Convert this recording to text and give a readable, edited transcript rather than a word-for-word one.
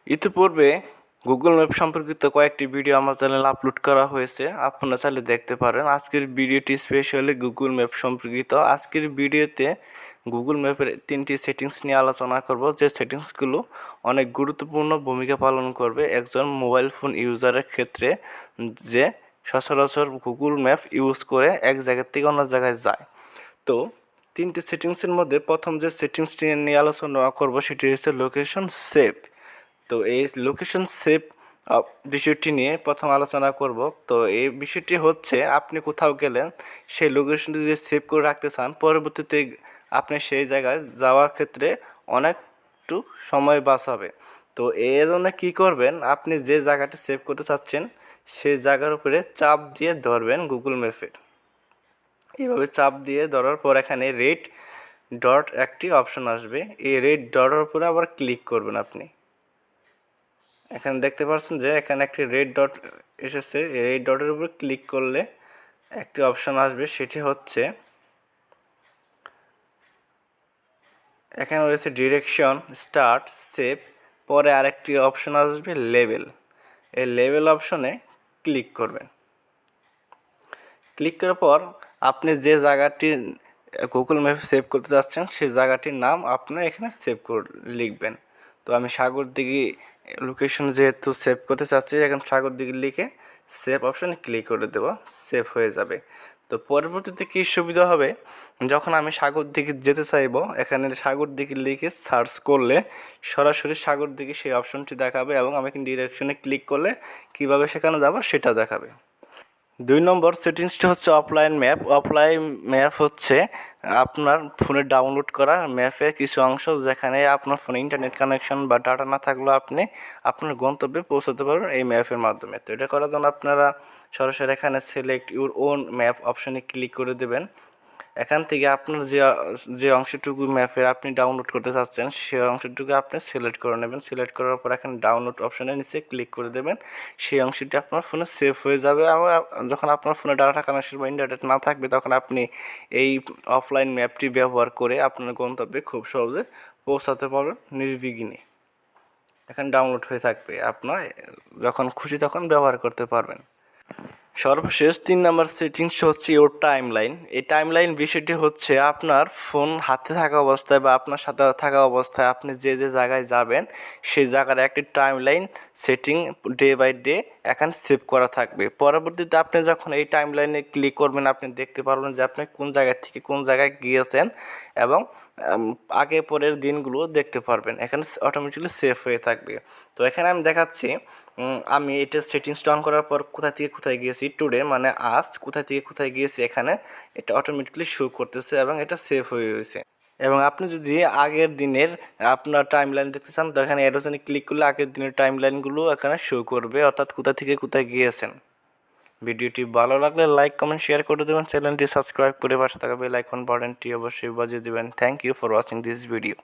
ইতিপূর্বে Google map সম্পর্কিত কয়েকটি ভিডিও আমার চ্যানেলে আপলোড করা হয়েছে, আপনারা চাইলে দেখতে পারেন। আজকের ভিডিওটি স্পেশালি গুগল ম্যাপ সম্পর্কিত। আজকের ভিডিওতে গুগল ম্যাপের 3টি সেটিংস নিয়ে আলোচনা করব, যে সেটিংসগুলো অনেক গুরুত্বপূর্ণ ভূমিকা পালন করবে একজন মোবাইল ফোন ইউজারের ক্ষেত্রে, যে সচরাচর গুগল ম্যাপ ইউজ করে এক জায়গা থেকে অন্য জায়গায় যায়। তো 3টি সেটিংসের মধ্যে প্রথম যে সেটিংসটি নিয়ে আলোচনা করব সেটি হচ্ছে লোকেশন সেভ। তো এই লোকেশন সেভ বিষয়টি নিয়ে প্রথম আলোচনা করব। তো এই বিষয়টি হচ্ছে, আপনি কোথাও গেলেন, সেই লোকেশনটি যদি সেভ করে রাখতে চান, পরবর্তীতে আপনি সেই জায়গায় যাওয়ার ক্ষেত্রে অনেকটু সময় বাঁচাবে। তো এর জন্য কী করবেন, আপনি যে জায়গাটি সেভ করতে চাচ্ছেন সেই জায়গার উপরে চাপ দিয়ে ধরবেন গুগল ম্যাপের। এইভাবে চাপ দিয়ে ধরার পর এখানে রেড ডট একটি অপশন আসবে, এই রেড ডটের উপরে আবার ক্লিক করবেন। আপনি এখানে দেখতে পাচ্ছেন যে এখানে একটি রেড ডট এসেছে। এই রেড ডটের উপর ক্লিক করলে একটি অপশন আসবে, সেটি হচ্ছে এখানে রয়েছে ডিরেকশন, স্টার্ট, সেভ, পরে আরেকটি অপশন আসবে লেভেল। এই লেভেল অপশনে ক্লিক করবেন। ক্লিক করার পর আপনি যে জায়গাটি গুগল ম্যাপে সেভ করতে যাচ্ছেন সেই জায়গাটির নাম আপনার এখানে সেভ করে লিখবেন। তো আমি সাগরদিঘি লোকেশন যেহেতু সেভ করতে চাচ্ছি, এখন সাগরদিঘি লিখে সেভ অপশানে ক্লিক করে দেবো, সেভ হয়ে যাবে। তো পরবর্তীতে কী সুবিধা হবে, যখন আমি সাগরদিঘি যেতে চাইবো, এখানে সাগরদিঘি লিখে সার্চ করলে সরাসরি সাগরদিঘি সেই অপশনটি দেখাবে, এবং আমি ডিরেকশনে ক্লিক করলে কীভাবে সেখানে যাব সেটা দেখাবে। 2 নম্বর সেটিংসটি হচ্ছে অফলাইন ম্যাপ। অফলাইন ম্যাপ হচ্ছে আপনার ফোনে ডাউনলোড করা ম্যাপের কিছু অংশ, যেখানে আপনার ফোনে ইন্টারনেট কানেকশন বা ডাটা না থাকলেও আপনি আপনার গন্তব্যে পৌঁছাতে পারবেন এই ম্যাপের মাধ্যমে। তো এটা করার জন্য আপনারা সরাসরি এখানে সিলেক্ট ইউর ওন ম্যাপ অপশনে ক্লিক করে দেবেন। এখান থেকে আপনার যে অংশটুকু ম্যাপের আপনি ডাউনলোড করতে চাচ্ছেন সেই অংশটুকু আপনি সিলেক্ট করে নেবেন। সিলেক্ট করার পর এখানে ডাউনলোড অপশনের নিচে ক্লিক করে দেবেন। সেই অংশটি আপনার ফোনে সেভ হয়ে যাবে, এবং যখন আপনার ফোনে ডাটা কানেকশন বা ইন্টারনেট না থাকবে, তখন আপনি এই অফলাইন ম্যাপটি ব্যবহার করে আপনার গন্তব্যে খুব সহজে পৌঁছাতে পারবেন নির্বিঘ্নে। এখানে ডাউনলোড হয়ে থাকবে, আপনার যখন খুশি তখন ব্যবহার করতে পারবেন। সর্বশেষ 3 নম্বর সেটিংস হচ্ছে ইওর টাইমলাইন। এই টাইমলাইন বিষয়টি হচ্ছে আপনার ফোন হাতে থাকা অবস্থায় বা আপনার সাথে থাকা অবস্থায় আপনি যে জায়গায় যাবেন সেই জায়গার একটি timeline setting day by day এখানে সেভ করা থাকবে। পরবর্তীতে আপনি যখন এই টাইমলাইনে ক্লিক করবেন, আপনি দেখতে পারবেন যে আপনি কোন জায়গা থেকে কোন জায়গায় গিয়েছেন, এবং আগে পরের দিনগুলো দেখতে পারবেন। এখানে অটোমেটিক্যালি সেভ হয়ে থাকবে। তো এখানে আমি দেখাচ্ছি, আমি এটা সেটিংসটা অন করার পর কোথায় থেকে কোথায় গিয়েছি, টুডে মানে আজ কোথায় থেকে কোথায় গিয়েছি, এখানে এটা অটোমেটিক্যালি শো করতেছে এবং এটা সেভ হয়ে রয়েছে। এবং আপনি যদি আগের দিনের আপনার টাইমলাইন দেখতে চান, তো এখানে অ্যারোজনে ক্লিক করলে আগের দিনের টাইমলাইনগুলো এখানে শো করবে, অর্থাৎ কোথা থেকে কোথায় গিয়েছেন। ভিডিওটি ভালো লাগলে লাইক কমেন্ট শেয়ার করে দেবেন, চ্যানেলটি সাবস্ক্রাইব করে পাশে থাকা বেল আইকন বাটনটি অবশ্যই বাজিয়ে দেবেন। Thank you for watching this video.